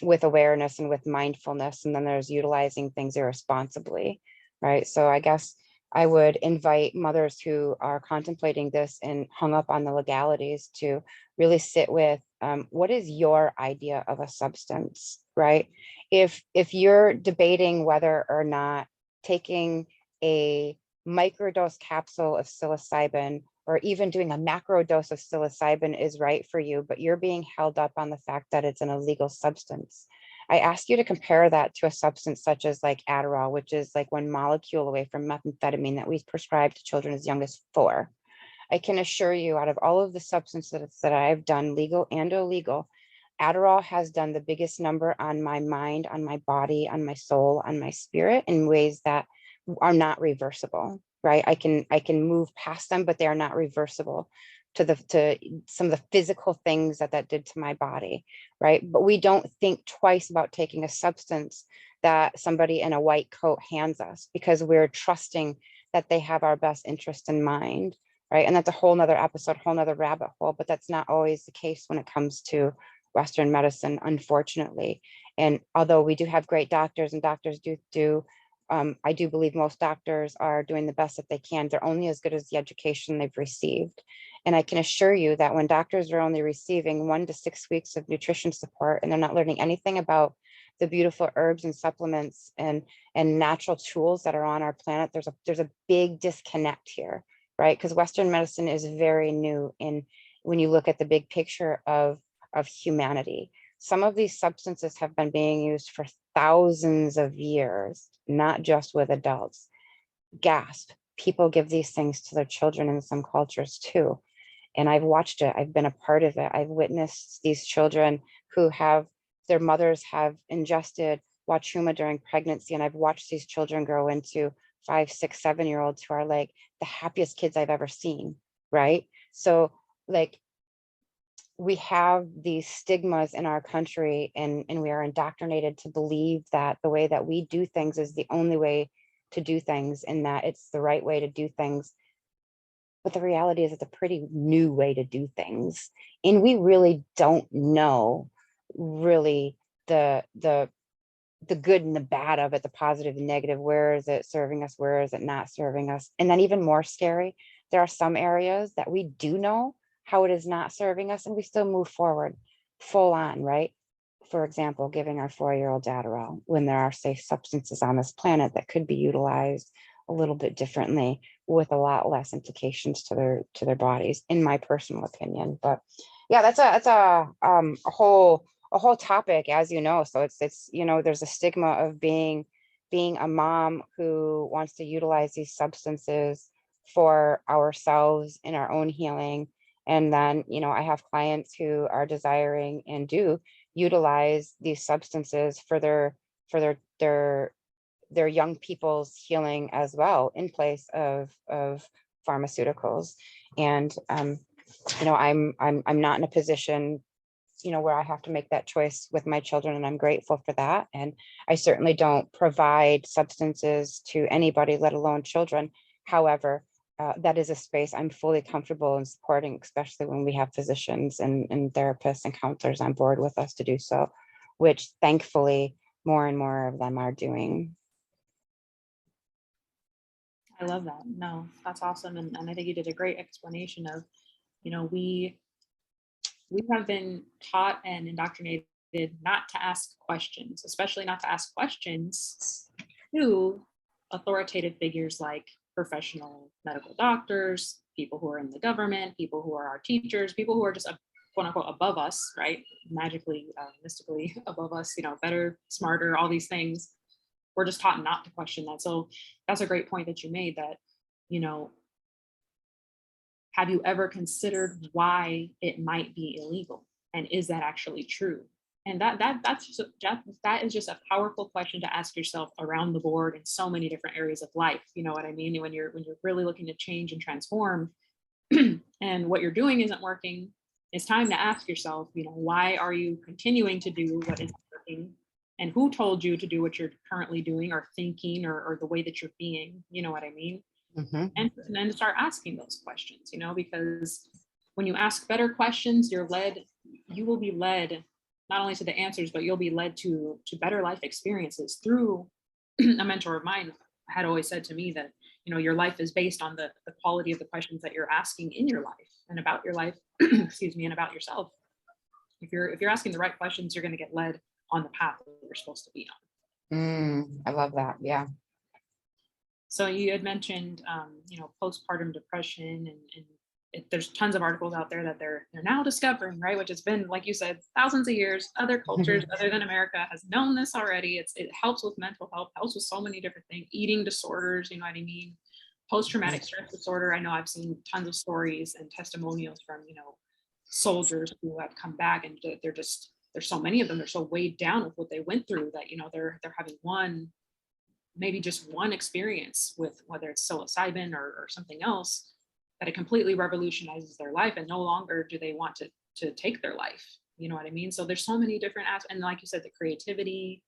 B: awareness and with mindfulness, and then there's utilizing things irresponsibly, right? So I guess I would invite mothers who are contemplating this and hung up on the legalities to really sit with what is your idea of a substance, right? If you're debating whether or not taking a microdose capsule of psilocybin or even doing a macro dose of psilocybin is right for you, but you're being held up on the fact that it's an illegal substance, I ask you to compare that to a substance such as like Adderall, which is like one molecule away from methamphetamine that we prescribe to children as young as 4. I can assure you, out of all of the substances that I've done, legal and illegal, Adderall has done the biggest number on my mind, on my body, on my soul, on my spirit in ways that are not reversible, right? I can move past them, but they are not reversible to some of the physical things that did to my body, right? But we don't think twice about taking a substance that somebody in a white coat hands us because we're trusting that they have our best interest in mind, right? And that's a whole nother episode, whole nother rabbit hole, but that's not always the case when it comes to Western medicine, unfortunately. And although we do have great doctors and doctors do I do believe most doctors are doing the best that they can. They're only as good as the education they've received. And I can assure you that when doctors are only receiving 1 to 6 weeks of nutrition support and they're not learning anything about the beautiful herbs and supplements and natural tools that are on our planet, there's a big disconnect here, right? Because Western medicine is very new in when you look at the big picture of humanity. Some of these substances have been being used for thousands of years, not just with adults. Gasp, people give these things to their children in some cultures too. And I've watched it, I've been a part of it. I've witnessed these children who have, their mothers have ingested Wachuma during pregnancy. And I've watched these children grow into 5, 6, 7-year-olds who are like the happiest kids I've ever seen, right? So like, we have these stigmas in our country and we are indoctrinated to believe that the way that we do things is the only way to do things and that it's the right way to do things. But the reality is it's a pretty new way to do things. And we really don't know really the good and the bad of it, the positive and negative. Where is it serving us? Where is it not serving us? And then even more scary, there are some areas that we do know how it is not serving us and we still move forward full on, right? For example, giving our 4-year-olds Adderall when there are safe substances on this planet that could be utilized a little bit differently with a lot less implications to their bodies, in my personal opinion. But yeah, that's a whole topic, as you know. So it's there's a stigma of being being a mom who wants to utilize these substances for ourselves in our own healing. And then, I have clients who are desiring and do utilize these substances for their young people's healing as well, in place of pharmaceuticals. And I'm not in a position where I have to make that choice with my children, and I'm grateful for that. And I certainly don't provide substances to anybody, let alone children. However, that is a space I'm fully comfortable in supporting, especially when we have physicians and therapists and counselors on board with us to do so, which thankfully more and more of them are doing.
C: I love that. No, that's awesome. And I think you did a great explanation of, we have been taught and indoctrinated not to ask questions, especially not to ask questions to authoritative figures like professional medical doctors, people who are in the government, people who are our teachers, people who are just quote unquote above us, right? Magically, mystically above us, better, smarter, all these things. We're just taught not to question that. So that's a great point that you made, that, have you ever considered why it might be illegal? And is that actually true? And that is just a powerful question to ask yourself around the board in so many different areas of life. You know what I mean? When you're really looking to change and transform, and what you're doing isn't working, it's time to ask yourself, why are you continuing to do what isn't working? And who told you to do what you're currently doing or thinking, or the way that you're being? You know what I mean?
B: Mm-hmm.
C: And then start asking those questions, because when you ask better questions, you will be led not only to the answers, but you'll be led to better life experiences through a mentor of mine had always said to me that, your life is based on the quality of the questions that you're asking in your life and about your life, excuse me, and about yourself. If you're asking the right questions, you're going to get led on the path that you're supposed to be
B: on. I love that. Yeah.
C: So you had mentioned, postpartum depression, and there's tons of articles out there that they're now discovering, right? Which has been, like you said, thousands of years. Other cultures other than America has known this already. It helps with mental health, helps with so many different things, eating disorders, you know what I mean? Post-traumatic stress disorder. I know I've seen tons of stories and testimonials from, soldiers who have come back, and there's so many of them, they're so weighed down with what they went through that, they're having maybe just one experience with, whether it's psilocybin or something else, that it completely revolutionizes their life, and no longer do they want to take their life. You know what I mean? So there's so many different aspects. And like you said, the creativity,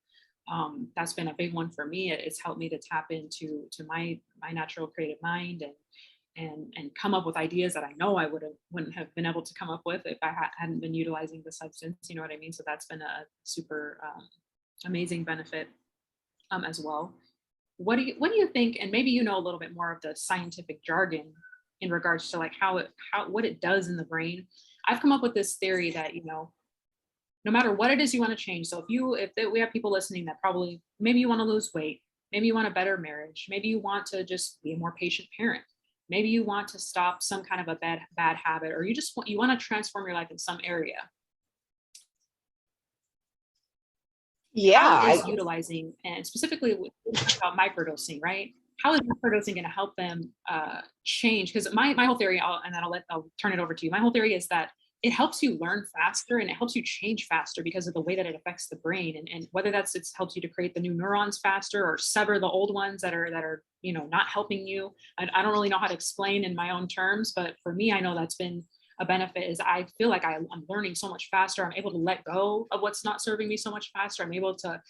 C: that's been a big one for me. It's helped me to tap into my natural creative mind, and come up with ideas that I know I wouldn't have been able to come up with if I hadn't been utilizing the substance. You know what I mean? So that's been a super amazing benefit as well. What do you think? And maybe a little bit more of the scientific jargon in regards to like what it does in the brain. I've come up with this theory that no matter what it is you want to change. So if we have people listening that probably, maybe you want to lose weight, maybe you want a better marriage, maybe you want to just be a more patient parent, maybe you want to stop some kind of a bad habit, or you want to transform your life in some area.
B: Yeah.
C: How is utilizing, and specifically about microdosing, right? How is microdosing going to help them change? Because my whole theory, I'll turn it over to you. My whole theory is that it helps you learn faster, and it helps you change faster because of the way that it affects the brain, and whether it helps you to create the new neurons faster or sever the old ones that are not helping you. I don't really know how to explain in my own terms, but for me, I know that's been a benefit. Is I feel like I'm learning so much faster. I'm able to let go of what's not serving me so much faster. I'm able to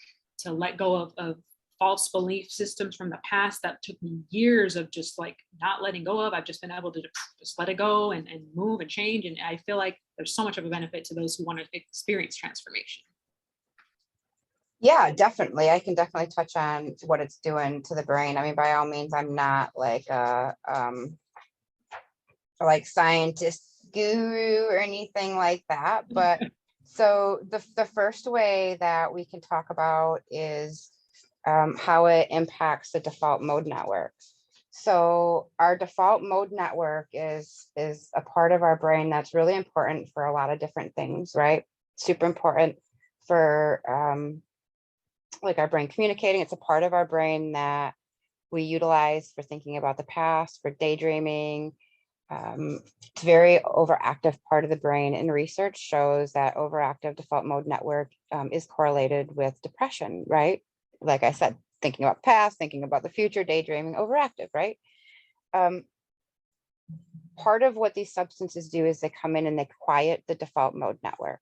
C: let go of false belief systems from the past that took me years of just like not letting go of. I've just been able to just let it go and move and change. And I feel like there's so much of a benefit to those who want to experience transformation.
B: Yeah, definitely. I can definitely touch on what it's doing to the brain. I mean, by all means, I'm not like a like scientist guru or anything like that. But so the first way that we can talk about is how it impacts the default mode network. So our default mode network is a part of our brain that's really important for a lot of different things, right? Super important for like our brain communicating. It's a part of our brain that we utilize for thinking about the past, for daydreaming. It's a very overactive part of the brain, and research shows that overactive default mode network is correlated with depression, right? Like I said, thinking about past, thinking about the future, daydreaming, overactive, right? Part of what these substances do is they come in and they quiet the default mode network.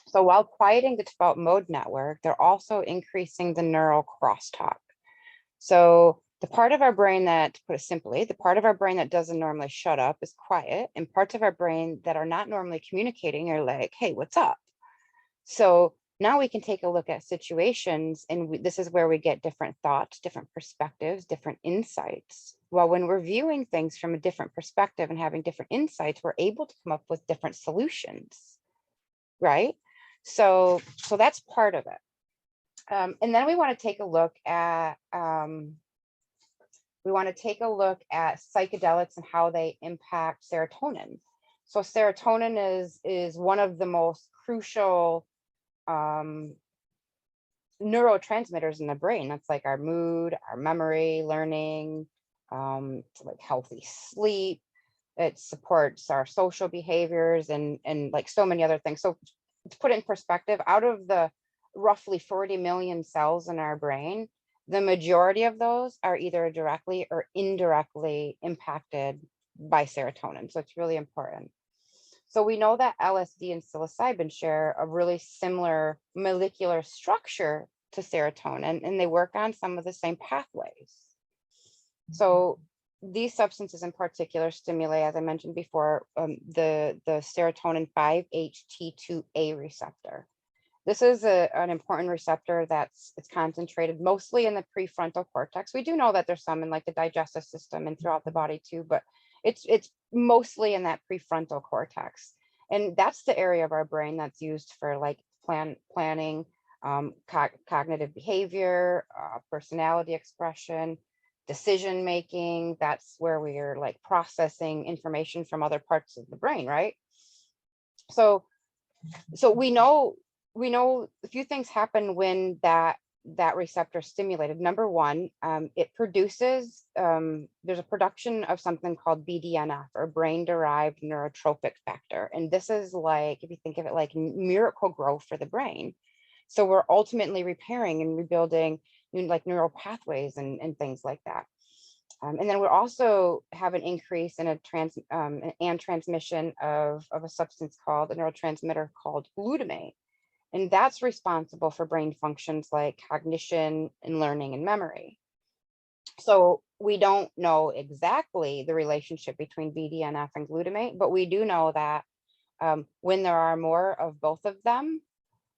B: So while quieting the default mode network, they're also increasing the neural crosstalk. So the part of our brain that, to put it simply, the part of our brain that doesn't normally shut up is quiet, and parts of our brain that are not normally communicating are like, hey, what's up? So now we can take a look at situations, and this is where we get different thoughts, different perspectives, different insights. Well, when we're viewing things from a different perspective and having different insights, we're able to come up with different solutions, right? So that's part of it. And then we want to take a look at psychedelics and how they impact serotonin. So serotonin is one of the most crucial neurotransmitters in the brain. That's like our mood, our memory, learning, like healthy sleep. It supports our social behaviors and like so many other things. So to put it in perspective, out of the roughly 40 million cells in our brain, the majority of those are either directly or indirectly impacted by serotonin. So it's really important. So we know that LSD and psilocybin share a really similar molecular structure to serotonin, and they work on some of the same pathways. So these substances in particular stimulate, as I mentioned before, the serotonin 5-HT2A receptor. This is an important receptor it's concentrated mostly in the prefrontal cortex. We do know that there's some in like the digestive system and throughout the body too, but it's mostly in that prefrontal cortex. And that's the area of our brain that's used for like planning, cognitive behavior, personality expression, decision making. That's where we are like processing information from other parts of the brain, right? So we know a few things happen when that receptor is stimulated. Number one, it produces, there's a production of something called BDNF, or brain derived neurotrophic factor. And this is like, if you think of it like miracle growth for the brain. So we're ultimately repairing and rebuilding like neural pathways and things like that. And then we also have an increase in transmission of a substance called a neurotransmitter called glutamate. And that's responsible for brain functions like cognition and learning and memory. So we don't know exactly the relationship between BDNF and glutamate, but we do know that when there are more of both of them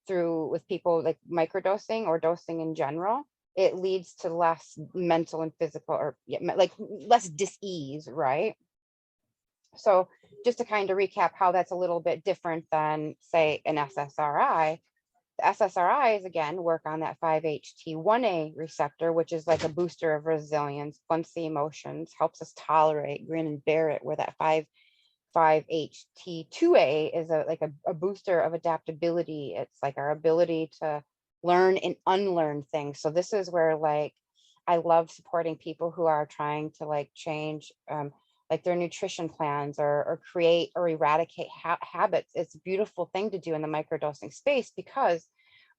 B: with people like microdosing or dosing in general, it leads to less mental and physical, or like less dis-ease, right? So just to kind of recap how that's a little bit different than, say, an SSRI. The SSRIs, again, work on that 5-HT1A receptor, which is like a booster of resilience, blunts the emotions, helps us tolerate, grin and bear it, where that 5-HT2A is a booster of adaptability. It's like our ability to learn and unlearn things. So this is where like I love supporting people who are trying to like change like their nutrition plans or create or eradicate habits. It's a beautiful thing to do in the microdosing space, because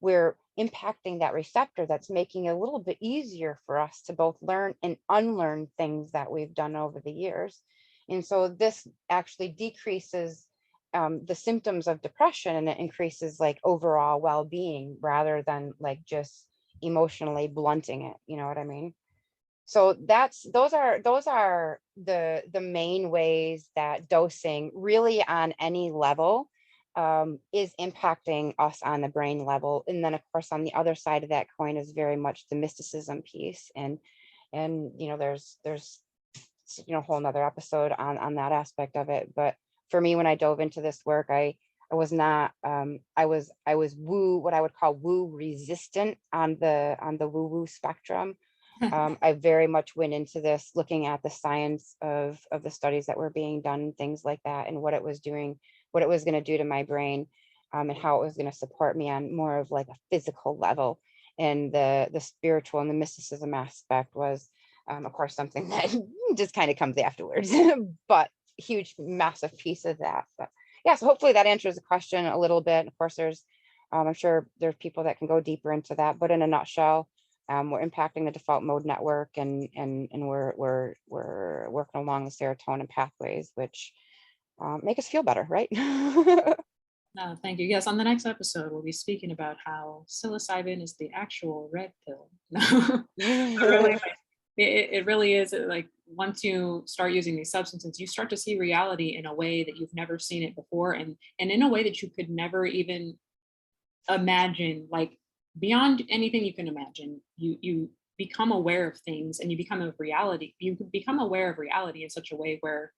B: we're impacting that receptor that's making it a little bit easier for us to both learn and unlearn things that we've done over the years. And so this actually decreases the symptoms of depression, and it increases like overall well-being rather than like just emotionally blunting it. You know what I mean? So those are the main ways that dosing really on any level is impacting us on the brain level. And then of course on the other side of that coin is very much the mysticism piece, and there's a whole nother episode on that aspect of it. But for me, when I dove into this work, I was not I was woo, what I would call woo resistant on the woo woo spectrum. I very much went into this looking at the science of the studies that were being done, things like that, and what it was doing, what it was going to do to my brain, and how it was going to support me on more of like a physical level. and the spiritual and the mysticism aspect was, of course, something that just kind of comes afterwards, but huge, massive piece of that. But yeah, so hopefully that answers the question a little bit. Of course, I'm sure there's people that can go deeper into that, but in a nutshell, we're impacting the default mode network, and we're working along the serotonin pathways, which make us feel better, right?
C: No, thank you. Yes, on the next episode, we'll be speaking about how psilocybin is the actual red pill. No, but really, like, it really is like once you start using these substances, you start to see reality in a way that you've never seen it before, and in a way that you could never even imagine, like beyond anything you can imagine. You become aware of things, and you become aware of reality in such a way where,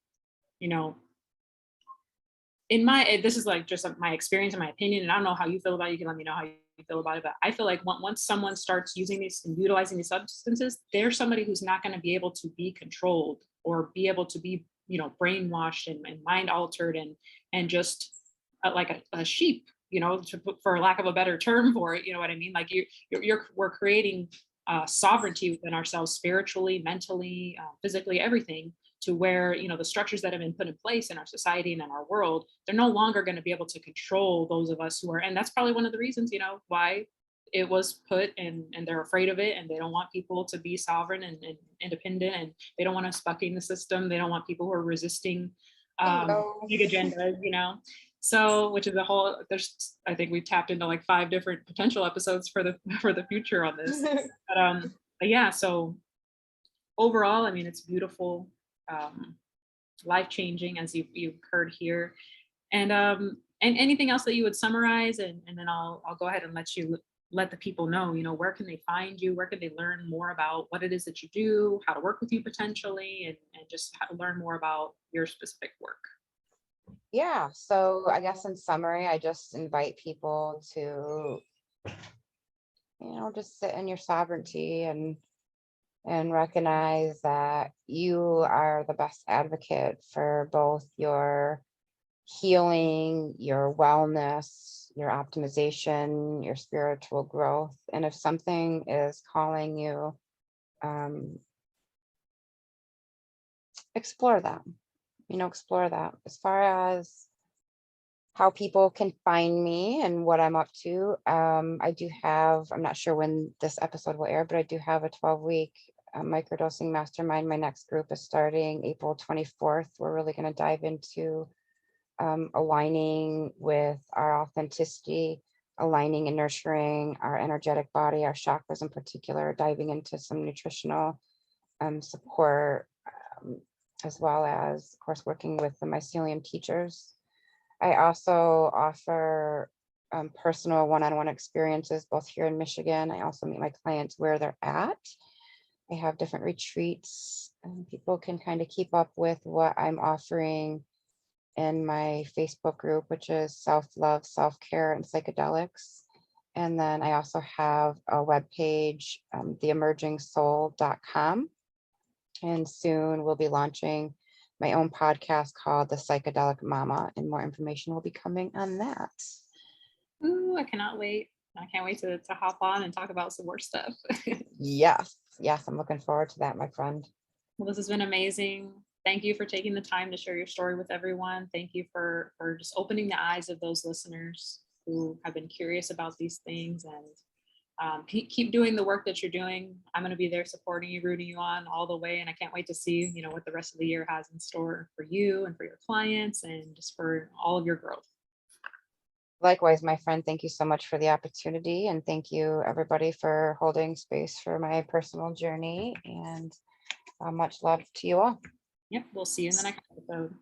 C: you know, this is like just my experience and my opinion, and I don't know how you feel about it. You can let me know how you feel about it, but I feel like once someone starts using these and utilizing these substances, they're somebody who's not going to be able to be controlled or be able to be, brainwashed and mind altered, and just like a sheep, for lack of a better term for it. You know what I mean? Like we're creating sovereignty within ourselves, spiritually, mentally, physically, everything, to where, the structures that have been put in place in our society and in our world, they're no longer going to be able to control those of us who are. And that's probably one of the reasons, why it was put, and they're afraid of it, and they don't want people to be sovereign and independent, and they don't want us bucking the system. They don't want people who are resisting
B: Bingo.
C: big agendas, so, which is I think we've tapped into like 5 different potential episodes for the for the future on this. But yeah, so overall, I mean, it's beautiful, um, life changing, as you've heard here. And anything else that you would summarize, and then I'll go ahead and let the people know, where can they find you, where can they learn more about what it is that you do, how to work with you potentially, and just how to learn more about your specific work.
B: Yeah, so I guess in summary, I just invite people to, just sit in your sovereignty, and recognize that you are the best advocate for both your healing, your wellness, your optimization, your spiritual growth. And if something is calling you, explore that. Explore that. As far as how people can find me and what I'm up to, I do have, I'm not sure when this episode will air, but I do have a 12-week microdosing mastermind. My next group is starting April 24th. We're really going to dive into aligning with our authenticity, aligning and nurturing our energetic body, our chakras in particular, diving into some nutritional support, as well as, of course, working with the mycelium teachers. I also offer personal one-on-one experiences both here in Michigan. I also meet my clients where they're at. I have different retreats, and people can kind of keep up with what I'm offering in my Facebook group, which is Self-Love, Self-Care, and Psychedelics. And then I also have a webpage, theemergingsoul.com. And soon we'll be launching my own podcast called The Psychedelic Mama, and more information will be coming on that.
C: Ooh, I cannot wait. I can't wait to hop on and talk about some more stuff.
B: Yes, I'm looking forward to that, my friend.
C: Well, this has been amazing. Thank you for taking the time to share your story with everyone. Thank you for just opening the eyes of those listeners who have been curious about these things, and keep doing the work that you're doing. I'm going to be there supporting you, rooting you on all the way. And I can't wait to see, what the rest of the year has in store for you and for your clients, and just for all of your growth.
B: Likewise, my friend, thank you so much for the opportunity. And thank you, everybody, for holding space for my personal journey. And much love to you all.
C: Yep. We'll see you in the next episode.